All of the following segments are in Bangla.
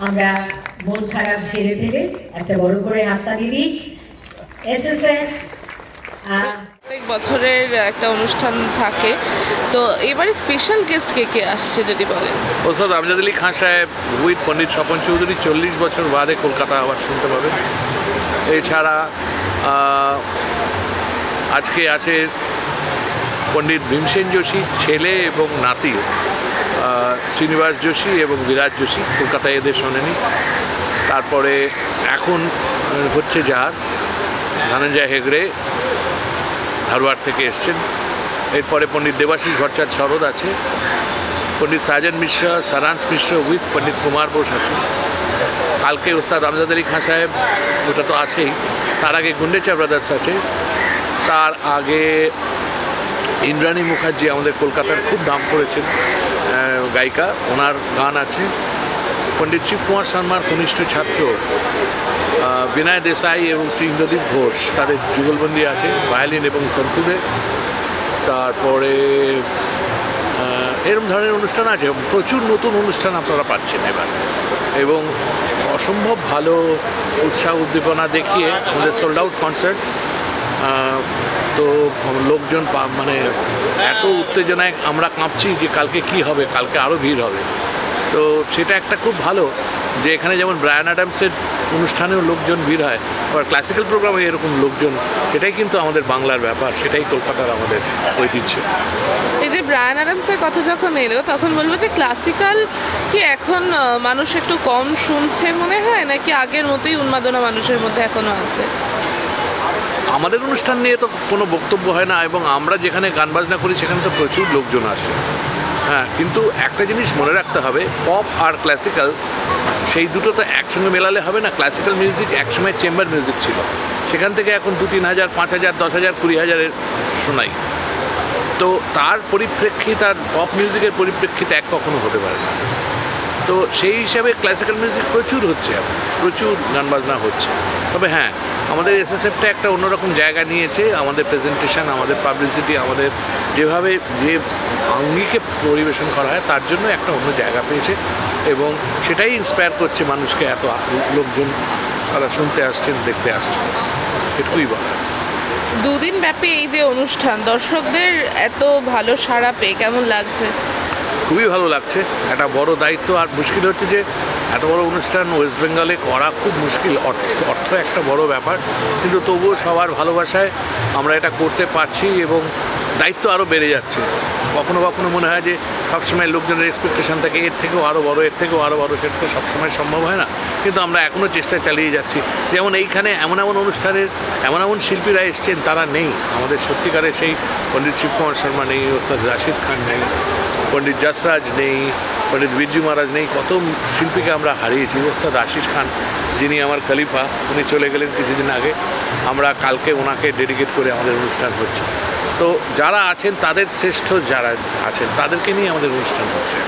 আমরা মন খারাপ ছেড়ে ফেলে একটা বড় করে হাততালি দিই। এসএসএফ প্রত্যেক বছরের একটা অনুষ্ঠান থাকে, তো এবারে স্পেশাল গেস্ট কে কে আসছে যদি বলেন। ওস্তাদ আমজাদ আলী খান সাহেব উইথ পণ্ডিত স্বপন চৌধুরী 40 বছর বাদে কলকাতা আবার শুনতে পাবেন। এছাড়া আজকে আছে পণ্ডিত ভীমসেন যোশী ছেলে এবং নাতি শ্রীনিবাস যোশী এবং বিরাজ যোশী, কলকাতায় এদের শোনেনি। তারপরে এখন হচ্ছে যার ধনঞ্জয় হেগড়ে ধারওয়াড় থেকে এসছেন। এরপরে পণ্ডিত দেবাশিস ভট্টাচার্য শরৎ আছে, পণ্ডিত সাজন মিশ্রা, সারাংশ মিশ্র উইথ পণ্ডিত কুমার বোস আছে। কালকে ওস্তাদ আমজাদ আলী খান সাহেব, ওটা তো আছেই। তার আগে গুন্ডেচা ব্রাদার্স আছে। তার আগে ইন্দ্রাণী মুখার্জি আমাদের কলকাতার খুব নাম করেছেন গায়িকা, ওনার গান আছে। পণ্ডিত শিবকুমার শর্মার কনিষ্ঠ ছাত্র বিনয় দেশাই এবং শ্রী ইন্দ্রদীপ ঘোষ, তাদের যুগলবন্দি আছে ভায়োলিন এবং সন্তুরে। তারপরে এরকম ধরনের অনুষ্ঠান আছে, প্রচুর নতুন অনুষ্ঠান আপনারা পাচ্ছেন এবার, এবং অসম্ভব ভালো উৎসাহ উদ্দীপনা দেখিয়ে আমাদের সোল্ড আউট কনসার্ট। তো লোকজন মানে এত উত্তেজনায় আমরা কাঁপছি যে কালকে কি হবে, কালকে আরও ভিড় হবে। তো সেটা একটা খুব ভালো যে এখানে যেমন ব্রায়ান অ্যাডামসের অনুষ্ঠানেও লোকজন ভিড় হয়, আবার ক্লাসিক্যাল প্রোগ্রামে এরকম লোকজন, সেটাই কিন্তু আমাদের বাংলার ব্যাপার, সেটাই কলকাতার আমাদের ঐতিহ্য। এই যে ব্রায়ান অ্যাডামসের কথা যখন এলো তখন বলবো যে ক্লাসিক্যাল কি এখন মানুষ একটু কম শুনছে মনে হয়, নাকি আগের মতোই উন্মাদনা মানুষের মধ্যে এখনো আছে? আমাদের অনুষ্ঠান নিয়ে তো কোনো বক্তব্য হয় না, এবং আমরা যেখানে গান বাজনা করি সেখানে তো প্রচুর লোকজন আসে। হ্যাঁ, কিন্তু একটা জিনিস মনে রাখতে হবে, পপ আর ক্লাসিক্যাল সেই দুটো তো একসঙ্গে মেলালে হবে না। ক্লাসিক্যাল মিউজিক একসময় চেম্বার মিউজিক ছিল, সেখান থেকে এখন 2-3 হাজার, 5 হাজার, 10 হাজার, 20 হাজারের শোনাই। তো তার পরিপ্রেক্ষিত আর পপ মিউজিকের পরিপ্রেক্ষিত এক কখনো হতে পারে না। তো সেই হিসাবে ক্লাসিক্যাল মিউজিক প্রচুর হচ্ছে, এখন প্রচুর গান বাজনা হচ্ছে। তবে হ্যাঁ, আমাদের এসএসএফটা একটা অন্যরকম জায়গা নিয়েছে। আমাদের প্রেজেন্টেশন, আমাদের পাবলিসিটি, আমাদের যেভাবে যে আঙ্গিকে পরিবেশন করা হয় তার জন্য একটা অন্য জায়গা পেয়েছে, এবং সেটাই ইন্সপায়ার করছে মানুষকে। এত লোকজন তারা শুনতে আসছেন, দেখতে আসছেন, এটুকুই বলা। দুদিন ব্যাপী এই যে অনুষ্ঠান, দর্শকদের এত ভালো সাড়া পেয়ে কেমন লাগছে? খুবই ভালো লাগছে, একটা বড় দায়িত্ব। আর মুশকিল হচ্ছে যে এত বড় অনুষ্ঠান ওয়েস্ট বেঙ্গলে করা খুব মুশকিল, অর্থ একটা বড় ব্যাপার, কিন্তু তবুও সবার ভালোবাসায় আমরা এটা করতে পারছি, এবং দায়িত্ব আরও বেড়ে যাচ্ছে। কখনো কখনো মনে হয় যে সবসময় লোকজনের এক্সপেকটেশন থাকে এর থেকেও আরও বড়, এর থেকেও আরও বড়, সেটা তো সবসময় সম্ভব হয় না, কিন্তু আমরা এখনও চেষ্টা চালিয়ে যাচ্ছি। যেমন এইখানে এমন এমন অনুষ্ঠানের এমন এমন শিল্পীরা এসছেন, তারা নেই আমাদের সত্যিকারের। সেই পণ্ডিত শিবকুমার শর্মা নেই, ওস্তাদ রাশিদ খান নেই, পণ্ডিত যশরাজ নেই, পণ্ডিত বিরজু মহারাজ নেই, কত শিল্পীকে আমরা হারিয়েছি। ওস্তাদ আশিস খান, যিনি আমার খলিফা, উনি চলে গেলেন কিছুদিন আগে। আমরা কালকে ওনাকে ডেডিকেট করে আমাদের অনুষ্ঠান হচ্ছে। তো যারা আছেন, তাদের শ্রেষ্ঠ যারা আছেন তাদেরকে নিয়ে আমাদের অনুষ্ঠান হচ্ছে।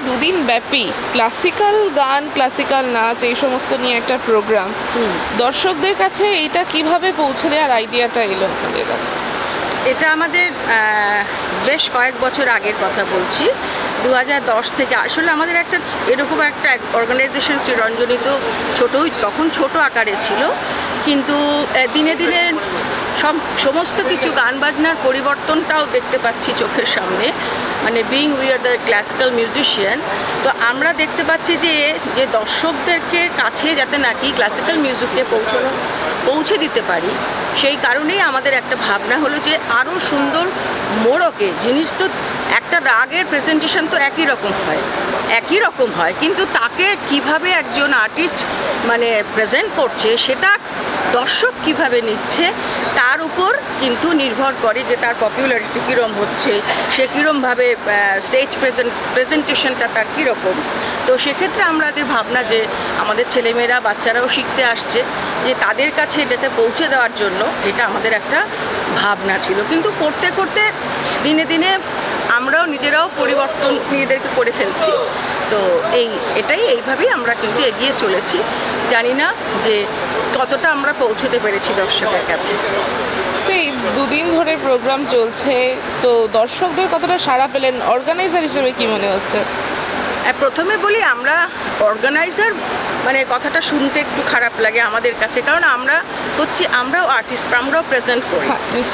দুদিন ব্যাপী ক্লাসিক্যাল গান, ক্লাসিক্যাল নাচ, এই সমস্ত নিয়ে একটা প্রোগ্রাম, দর্শকদের কাছে এইটা কিভাবে পৌঁছে দেওয়ার আইডিয়াটা এলো আপনাদের কাছে? এটা আমাদের বেশ কয়েক বছর আগের কথা বলছি। 2010 থেকে আসলে আমাদের একটা এরকম একটা অর্গানাইজেশন শ্রীরঞ্জনী তো ছোটোই, তখন ছোট আকারে ছিল, কিন্তু দিনে দিনে সমস্ত কিছু গান বাজনার পরিবর্তনটাও দেখতে পাচ্ছি চোখের সামনে। মানে being we are the classical musician, তো আমরা দেখতে পাচ্ছি যে দর্শকদেরকে কাছে যাতে নাকি ক্লাসিক্যাল মিউজিককে পৌঁছে দিতে পারি, সেই কারণেই আমাদের একটা ভাবনা হলো যে আরও সুন্দর মোড়কে, জিনিস তো একটা রাগের প্রেজেন্টেশন তো একই রকম হয়, কিন্তু তাকে কিভাবে একজন আর্টিস্ট মানে প্রেজেন্ট করছে সেটা দর্শক কিভাবে নিচ্ছে তার উপর কিন্তু নির্ভর করে যে তার পপুলারিটি কীরকম হচ্ছে, সে কীরকমভাবে স্টেজ প্রেজেন্টেশনটা তার কীরকম। তো সেক্ষেত্রে আমাদের ভাবনা যে আমাদের ছেলেমেয়েরা বাচ্চারাও শিখতে আসছে, যে তাদের কাছে এটাতে পৌঁছে দেওয়ার জন্য এটা আমাদের একটা ভাবনা ছিল। কিন্তু করতে করতে দিনে দিনে আমরাও নিজেরাও পরিবর্তন নিজেদেরকে করে ফেলছি। তো এইভাবেই আমরা কিন্তু এগিয়ে চলেছি। জানি না যে কতটা আমরা পৌঁছতে পেরেছি দর্শকের কাছে। এই 2 দিন ধরে প্রোগ্রাম চলছে, তো দর্শকদের কতটা সাড়া পেলেন? অর্গানাইজার হিসেবে কি মনে হচ্ছে? প্রথমে বলি, আমরা অর্গানাইজার মানে কথাটা শুনতে একটু খারাপ লাগে আমাদের কাছে, কারণ আমরাও আর্টিস্ট, আমরাও প্রেজেন্ট করি,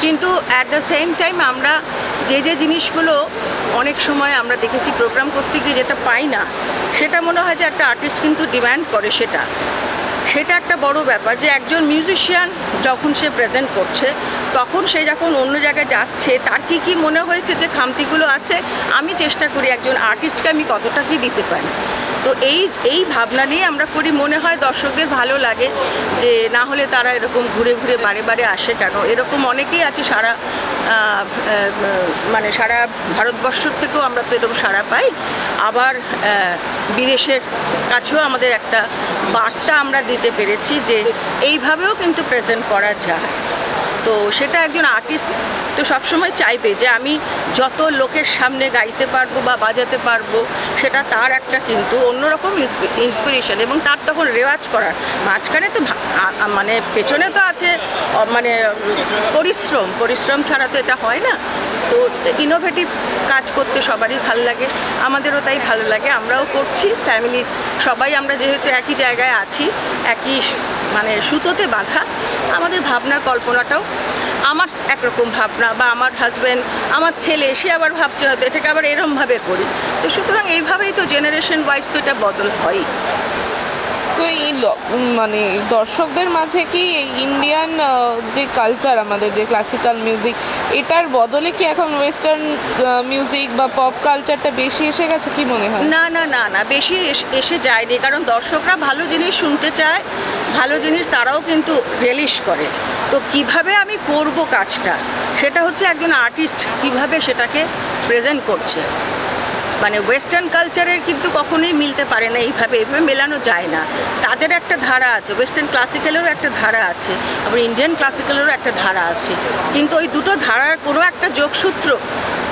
কিন্তু অ্যাট দ্য সেম টাইম আমরা যে জিনিসগুলো অনেক সময় আমরা দেখেছি প্রোগ্রাম করতে গিয়ে যেটা পাই না, সেটা মনে হয় যে একটা আর্টিস্ট কিন্তু ডিমান্ড করে। সেটা একটা বড় ব্যাপার যে একজন মিউজিশিয়ান যখন সে প্রেজেন্ট করছে, তখন সে যখন অন্য জায়গায় যাচ্ছে, তার কি মনে হয়েছে যে খামতিগুলো আছে, আমি চেষ্টা করি একজন আর্টিস্টকে আমি কতটা কি দিতে পারি। তো এই ভাবনা নিয়ে আমরা করি। মনে হয় দর্শকদের ভালো লাগে, যে না হলে তারা এরকম ঘুরে ঘুরে বারে বারে আসে কেন। এরকম অনেকেই আছে সারা ভারতবর্ষ থেকেও আমরা তো এরকম সাড়া পাই। আবার বিদেশের কাছেও আমাদের একটা বার্তা আমরা দিতে পেরেছি যে এইভাবেও কিন্তু প্রেজেন্ট করা যায়। তো সেটা একজন আর্টিস্ট তো সবসময় চাইবে যে আমি যত লোকের সামনে গাইতে পারবো বা বাজাতে পারবো, সেটা তার একটা কিন্তু অন্যরকম ইন্সপিরেশন। এবং তার তখন রেওয়াজ করার মাঝখানে তো মানে পেছনে তো আছে মানে পরিশ্রম ছাড়া তো এটা হয় না। তো ইনোভেটিভ কাজ করতে সবারই ভালো লাগে, আমাদেরও তাই ভালো লাগে, আমরাও করছি। ফ্যামিলির সবাই আমরা যেহেতু একই জায়গায় আছি, একই মানে সুতোতে বাঁধা, আমাদের ভাবনার কল্পনাটাও আমার একরকম ভাবনা, বা আমার হাজব্যান্ড, আমার ছেলে, সে আবার ভাবছে হয়তো এটাকে আবার এরমভাবে করি। তো সুতরাং এইভাবেই তো জেনারেশন ওয়াইজ তো এটা বদল হয়। তো এই মানে দর্শকদের মাঝে কি ইন্ডিয়ান যে কালচার, আমাদের যে ক্লাসিক্যাল মিউজিক, এটার বদলে কি এখন ওয়েস্টার্ন মিউজিক বা পপ কালচারটা বেশি এসে গেছে কি মনে হয়? না, বেশি এসে যায়নি, কারণ দর্শকরা ভালো জিনিস শুনতে চায়, ভালো জিনিস তারাও কিন্তু রিলিশ করে। তো কিভাবে আমি করব কাজটা, সেটা হচ্ছে একজন আর্টিস্ট কিভাবে সেটাকে প্রেজেন্ট করছে। মানে ওয়েস্টার্ন কালচারের কিন্তু কখনোই মিলতে পারে না, এইভাবে মেলানো যায় না। তাদের একটা ধারা আছে, ওয়েস্টার্ন ক্লাসিক্যালেরও একটা ধারা আছে, আবার ইন্ডিয়ান ক্লাসিক্যালেরও একটা ধারা আছে, কিন্তু ওই দুটো ধারার কোনো একটা যোগসূত্র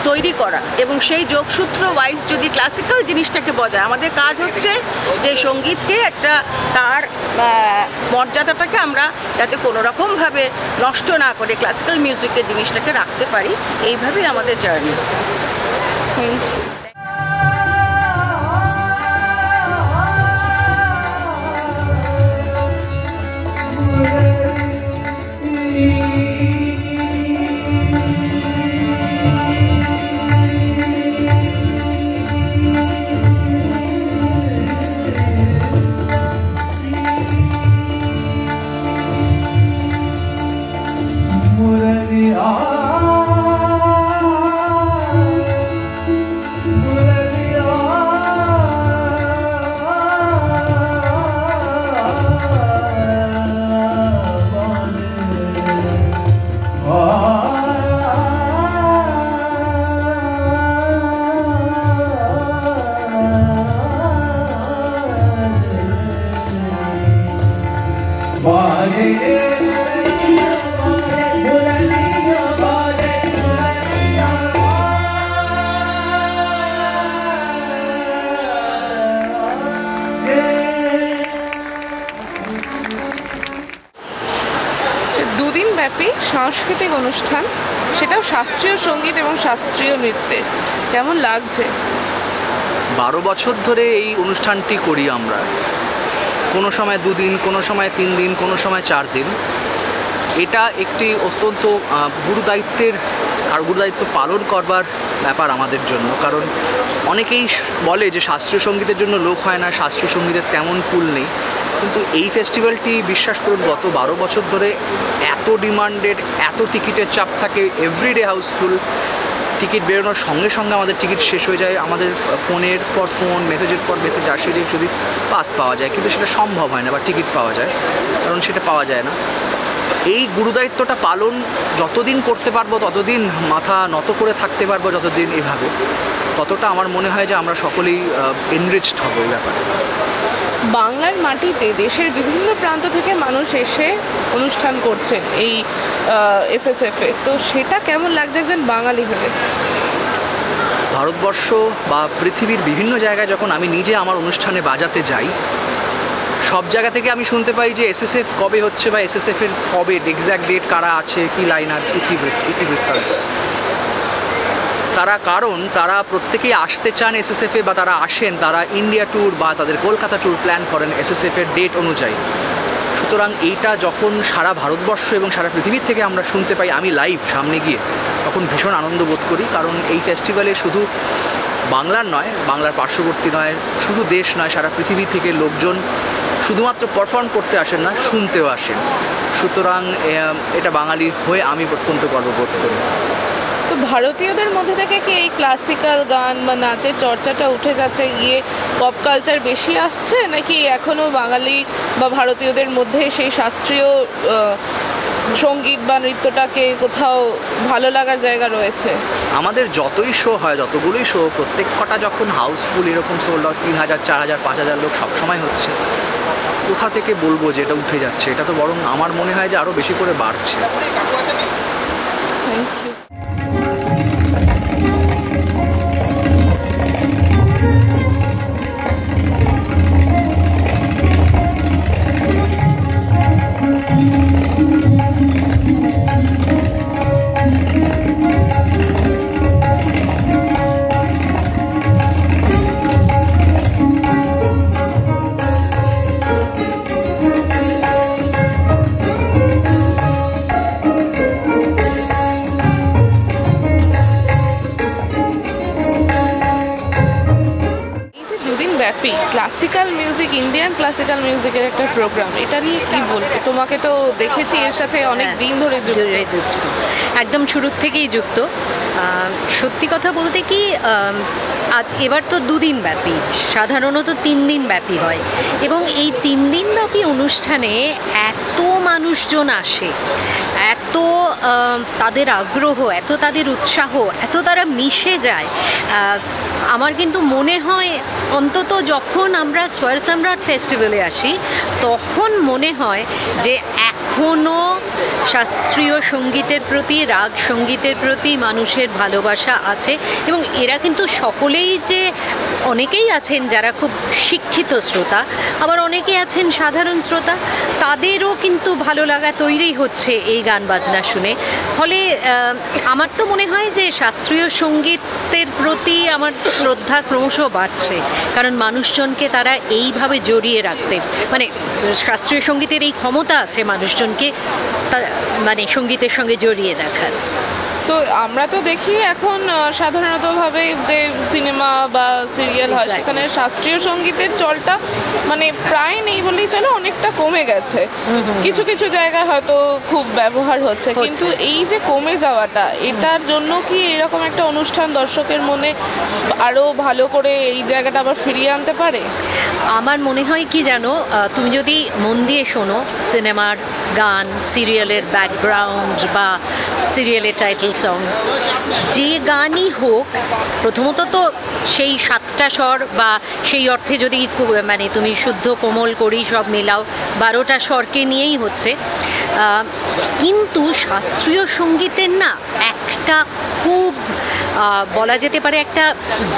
তৈরি করা, এবং সেই যোগসূত্র ওয়াইজ যদি ক্লাসিক্যাল জিনিসটাকে বজায়, আমাদের কাজ হচ্ছে যে সঙ্গীতকে একটা তার মর্যাদাটাকে আমরা যাতে কোনো রকমভাবে নষ্ট না করে ক্লাসিক্যাল মিউজিকের জিনিসটাকে রাখতে পারি, এইভাবেই আমাদের জার্নি। Thank you. দুদিনব্যাপী সাংস্কৃতিক অনুষ্ঠান, সেটাও শাস্ত্রীয় সঙ্গীত এবং শাস্ত্রীয় নৃত্যে, কেমন লাগছে? 12 বছর ধরে এই অনুষ্ঠানটি করি আমরা, কোনো সময় 2 দিন, কোনো সময় 3 দিন, কোনো সময় 4 দিন। এটা একটি অত্যন্ত গুরুদায়িত্ব পালন করবার ব্যাপার আমাদের জন্য। কারণ অনেকেই বলে যে শাস্ত্রীয় সঙ্গীতের জন্য লোক হয় না, শাস্ত্রীয় সঙ্গীতের তেমন পুল নেই, কিন্তু এই ফেস্টিভ্যালটি বিশ্বাস করুন গত 12 বছর ধরে এত ডিমান্ডেড, এত টিকিটের চাপ থাকে, এভরিডে হাউসফুল। টিকিট বেরোনোর সঙ্গে সঙ্গে আমাদের টিকিট শেষ হয়ে যায়, আমাদের ফোনের পর ফোন, মেসেজের পর মেসেজ আসে যে যদি পাস পাওয়া যায়, কিন্তু সেটা সম্ভব হয় না, বা টিকিট পাওয়া যায়, কারণ সেটা পাওয়া যায় না। এই গুরুদায়িত্বটা পালন যতদিন করতে পারবো, ততদিন মাথা নত করে থাকতে পারবো, যতদিন এভাবে, ততটা আমার মনে হয় যে আমরা সকলেই এনরিচড হব এই ব্যাপারে। বাংলার মাটিতে দেশের বিভিন্ন প্রান্ত থেকে মানুষ এসে অনুষ্ঠান করছেন এই এসএসএফে, তো সেটা কেমন লাগছে একজন বাঙালি হয়ে? ভারতবর্ষ বা পৃথিবীর বিভিন্ন জায়গায় যখন আমি নিজে আমার অনুষ্ঠানে বাজাতে যাই, সব জায়গা থেকে আমি শুনতে পাই যে এসএসএফ কবে হচ্ছে, বা এসএসএফের কবে এক্স্যাক্ট ডেট, কারা আছে, কি লাইনার, ইতিবৃত্তান্ত। তারা প্রত্যেকেই আসতে চান এসএসএফে, বা তারা আসেন, তারা ইন্ডিয়া ট্যুর বা তাদের কলকাতা ট্যুর প্ল্যান করেন এসএসএফের ডেট অনুযায়ী। সুতরাং এইটা যখন সারা ভারতবর্ষ এবং সারা পৃথিবীর থেকে আমরা শুনতে পাই, আমি লাইভ সামনে গিয়ে, তখন ভীষণ আনন্দ বোধ করি। কারণ এই ফেস্টিভ্যালে শুধু বাংলার নয়, বাংলার পার্শ্ববর্তী নয়, শুধু দেশ নয়, সারা পৃথিবী থেকে লোকজন শুধুমাত্র পারফর্ম করতে আসেন না, শুনতেও আসেন। সুতরাং এটা বাঙালি হয়ে আমি অত্যন্ত গর্ববোধ করি। তো ভারতীয়দের মধ্যে থেকে কি এই ক্লাসিক্যাল গান বা নাচের চর্চাটা উঠে যাচ্ছে, গিয়ে পপ কালচার বেশি আসছে, নাকি এখনও বাঙালি বা ভারতীয়দের মধ্যে সেই শাস্ত্রীয় সঙ্গীত বা নৃত্যটাকে কোথাও ভালো লাগার জায়গা রয়েছে? আমাদের যতই শো হয়, যতগুলোই শো, প্রত্যেক কটা যখন হাউসফুল এরকম সোল্ড আউট 3000, 4000, 5000 লোক সবসময় হচ্ছে, কোথা থেকে বলবো যে এটা উঠে যাচ্ছে? এটা তো বরং আমার মনে হয় যে আরও বেশি করে বাড়ছে। Thank you. ব্যাপী ক্লাসিক্যাল মিউজিক, ইন্ডিয়ান ক্লাসিক্যাল মিউজিকের একটা প্রোগ্রাম, এটা নিয়ে কি বলবো? তোমাকে তো দেখেছি এর সাথে অনেক দিন ধরে যুক্ত, একদম শুরুর থেকেই যুক্ত। সত্যি কথা বলতে কি, এবার তো 2 দিন ব্যাপী, সাধারণত 3 দিন ব্যাপী হয়, এবং এই 3 দিন ব্যাপী অনুষ্ঠানে এত মানুষজন আসে, এত তাদের আগ্রহ, এত তাদের উৎসাহ, এত তারা মিশে যায়। আমার কিন্তু মনে হয় অন্তত যখন আমরা স্বর সম্রাট ফেস্টিভ্যালে আসি, তখন মনে হয় যে এখনও শাস্ত্রীয় সঙ্গীতের প্রতি, রাগ সঙ্গীতের প্রতি মানুষের ভালোবাসা আছে। এবং এরা কিন্তু সকলেই, যে অনেকেই আছেন যারা খুব শিক্ষিত শ্রোতা, আবার অনেকে আছেন সাধারণ শ্রোতা, তাদেরও কিন্তু ভালো লাগা তৈরি হচ্ছে এই গান বাজনা শুনে। ফলে আমার তো মনে হয় যে শাস্ত্রীয় সঙ্গীতের প্রতি আমার শ্রদ্ধা ক্রমশ বাড়ছে, কারণ মানুষজনকে তারা এইভাবে জড়িয়ে রাখতে, মানে শাস্ত্রীয় সঙ্গীতের এই ক্ষমতা আছে মানুষজনকে মানে সঙ্গীতের সঙ্গে জড়িয়ে রাখার। তো আমরা তো দেখি এখন সাধারণতভাবে যে সিনেমা বা সিরিয়াল হয়, সেখানে শাস্ত্রীয় সঙ্গীতের চলটা মানে প্রায় নেই বলেই চলে, অনেকটা কমে গেছে। কিছু কিছু জায়গায় হয়তো খুব ব্যবহার হচ্ছে, কিন্তু এই যে কমে যাওয়াটা, এটার জন্য কি এরকম একটা অনুষ্ঠান দর্শকের মনে আরও ভালো করে এই জায়গাটা আবার ফিরিয়ে আনতে পারে? আমার মনে হয় কি জানো, তুমি যদি মন দিয়ে শোনো সিনেমার গান, সিরিয়ালের ব্যাকগ্রাউন্ড বা সিরিয়ালের টাইটেল সং, যে গানই হোক, প্রথমত তো সেই 7টা স্বর, বা সেই অর্থে যদি মানে তুমি শুদ্ধ কোমল করি সব মেলাও, 12টা স্বরকে নিয়েই হচ্ছে। কিন্তু শাস্ত্রীয় সঙ্গীতের না একটা খুব বলা যেতে পারে একটা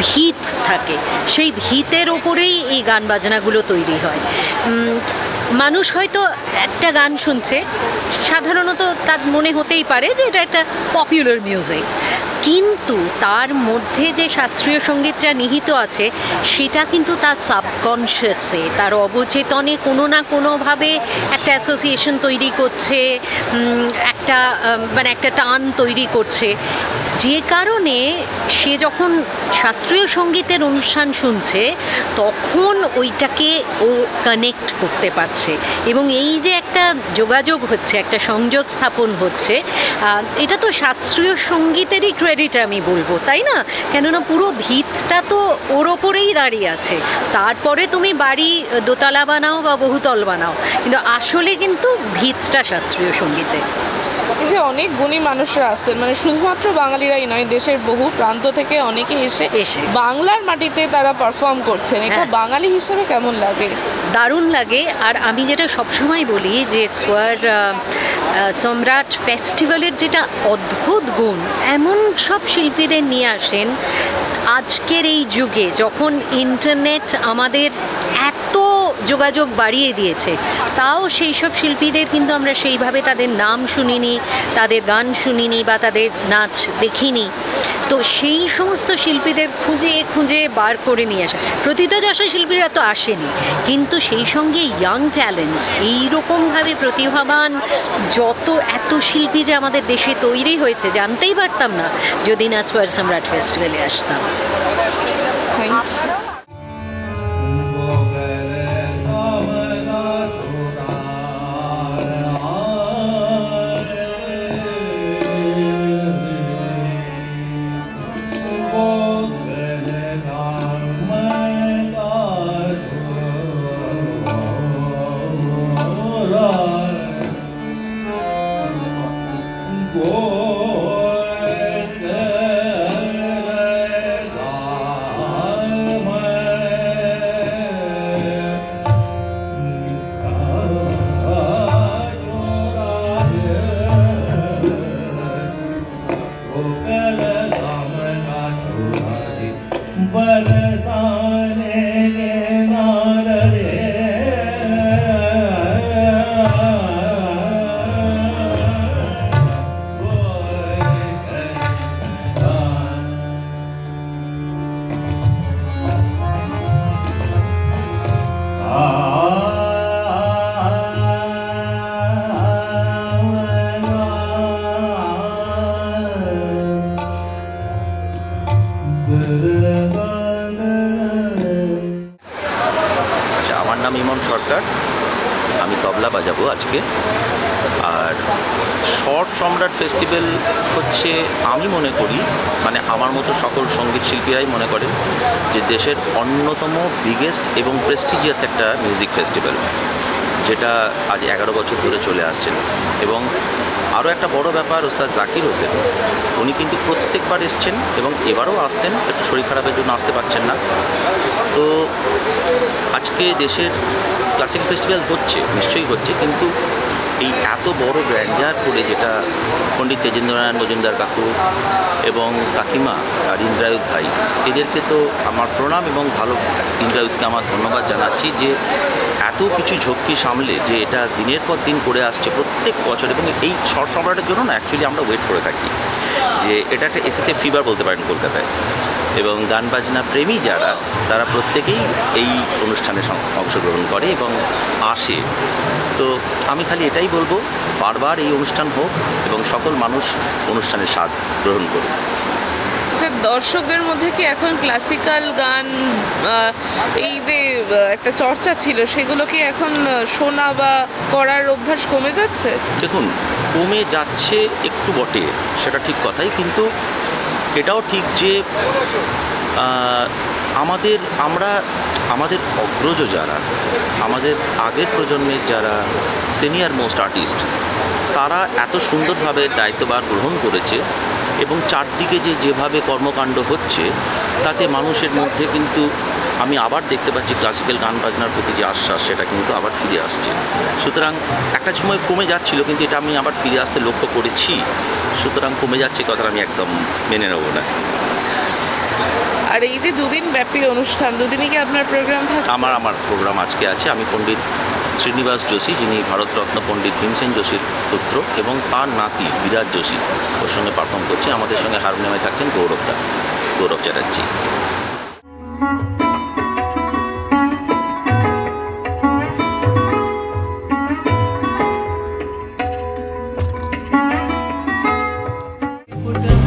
ভিত থাকে, সেই ভিতের ওপরেই এই গান বাজনাগুলো তৈরি হয়। মানুষ হয়তো একটা গান শুনছে, সাধারণত তার মনে হতেই পারে যে এটা একটা পপুলার মিউজিক, কিন্তু তার মধ্যে যে শাস্ত্রীয় সঙ্গীতটা নিহিত আছে সেটা কিন্তু তার সাবকনশিয়াসে, তার অবচেতনে কোনো না কোনোভাবে একটা অ্যাসোসিয়েশন তৈরি করছে, একটা মানে একটা টান তৈরি করছে, যে কারণে সে যখন শাস্ত্রীয় সঙ্গীতের অনুষ্ঠান শুনছে তখন ওইটাকে ও কানেক্ট করতে পারছে, এবং এই যে একটা যোগাযোগ হচ্ছে, একটা সংযোগ স্থাপন হচ্ছে, এটা তো শাস্ত্রীয় সঙ্গীতেরই ক্রেডিট আমি বলবো, তাই না? কেননা পুরো ভিতটা তো ওর ওপরেই দাঁড়িয়ে আছে। তারপরে তুমি বাড়ি দোতলা বানাও বা বহুতল বানাও, কিন্তু আসলে কিন্তু ভিতটা শাস্ত্রীয় সঙ্গীতে। এই যে অনেক গুণী মানুষরা আসছেন, মানে শুধুমাত্র বাঙালিরাই নয়, দেশের বহু প্রান্ত থেকে অনেকে এসে বাংলার মাটিতে তারা পারফর্ম করছেন, এটা বাঙালি হিসেবে কেমন লাগে? দারুণ লাগে। আর আমি যেটা সবসময় বলি যে স্বর সম্রাট ফেস্টিভ্যালের যেটা অদ্ভুত গুণ, এমন সব শিল্পীদের নিয়ে আসেন আজকের এই যুগে যখন ইন্টারনেট আমাদের এত যোগাযোগ বাড়িয়ে দিয়েছে, তাও সেই সব শিল্পীদের কিন্তু আমরা সেইভাবে তাদের নাম শুনিনি, তাদের গান শুনিনি বা তাদের নাচ দেখিনি। তো সেই সমস্ত শিল্পীদের খুঁজে খুঁজে বার করে নিয়ে আসা, প্রথিতযশা শিল্পীরা তো আসেনি, কিন্তু সেই সঙ্গে ইয়াং ট্যালেন্ট, এইরকমভাবে প্রতিভাবান এত শিল্পী যে আমাদের দেশে তৈরি হয়েছে জানতেই পারতাম না যদি না স্বর সম্রাট ফেস্টিভ্যালে আসতাম। Thank you. আমার নাম ইমন সরকার, আমি তবলা বাজাবো আজকে। আর স্বর সম্রাট ফেস্টিভ্যাল হচ্ছে, আমি মনে করি, মানে আমার মতো সকল সঙ্গীত শিল্পীরাই মনে করে যে দেশের অন্যতম বিগেস্ট এবং প্রেস্টিজিয়াস একটা মিউজিক ফেস্টিভ্যাল, যেটা আজ 11 বছর ধরে চলে আসছেন। এবং আরও একটা বড় ব্যাপার, ওস্তাদ জাকির হোসেন উনি কিন্তু প্রত্যেকবার এসছেন এবং এবারও আসতেন, একটু শরীর খারাপের জন্য আসতে পারছেন না। তো আজকে দেশের ক্লাসিক ফেস্টিভ্যাল হচ্ছে, নিশ্চয়ই হচ্ছে, কিন্তু এই এত বড় গ্র্যান্ডার করে, যেটা পণ্ডিত তেজেন্দ্রনারায়ণ মজুমদার কাকু এবং কাকিমা আর ইন্দ্রায়ুধ ভাই, এদেরকে তো আমার প্রণাম, এবং ভালো ইন্দ্রায়ুধকে আমার ধন্যবাদ জানাচ্ছি যে এত কিছু ঝক্কি সামলে যে এটা দিনের পর দিন করে আসছে প্রত্যেক বছর। এবং এই স্বর সম্রাটের জন্য না অ্যাকচুয়ালি আমরা ওয়েট করে থাকি, যে এটা একটা এসএসএ ফিভার বলতে পারেন কলকাতায়। এবং গান বাজনা প্রেমী যারা, তারা প্রত্যেকেই এই অনুষ্ঠানে অংশগ্রহণ করে এবং আসে। তো আমি খালি এটাই বলবো, বারবার এই অনুষ্ঠান হোক এবং সকল মানুষ অনুষ্ঠানের স্বাদ গ্রহণ করুন। আচ্ছা, দর্শকদের মধ্যে কি এখন ক্লাসিক্যাল গান এই যে একটা চর্চা ছিল, সেগুলো কি এখন শোনা বা করার অভ্যাস কমে যাচ্ছে? দেখুন, কমে যাচ্ছে একটু বটে, সেটা ঠিক কথাই, কিন্তু এটাও ঠিক যে আমাদের অগ্রজ যারা, আমাদের আগের প্রজন্মের যারা সিনিয়র মোস্ট আর্টিস্ট, তারা এত সুন্দরভাবে দায়িত্বভার গ্রহণ করেছে এবং চারদিকে যেভাবে কর্মকাণ্ড হচ্ছে, তাতে মানুষের মধ্যে কিন্তু আমি আবার দেখতে পাচ্ছি ক্লাসিক্যাল গান বাজনার প্রতি যে আশ্বাস, সেটা কিন্তু আবার ফিরে আসছে। সুতরাং একটা সময় কমে যাচ্ছিল, কিন্তু এটা আমি আবার ফিরে আসতে লক্ষ্য করেছি। সুতরাং কমে যাচ্ছে কথাটা আমি একদম মেনে নেব না। আর এই যে দুদিন ব্যাপী অনুষ্ঠান, দুদিনই কি আপনার প্রোগ্রাম থাকছে? আমার প্রোগ্রাম আজকে আছে। আমি পণ্ডিত শ্রীনিবাস যোশী, যিনি ভারতরত্ন পণ্ডিত ভীমসেন যোশীর পুত্র, এবং তার নাতি বিরাজ যোশী ওর সঙ্গে পারফর্ম করছে। আমাদের সঙ্গে হারমোনিয়ামে থাকছেন গৌরব চ্যাটার্জি। ওটা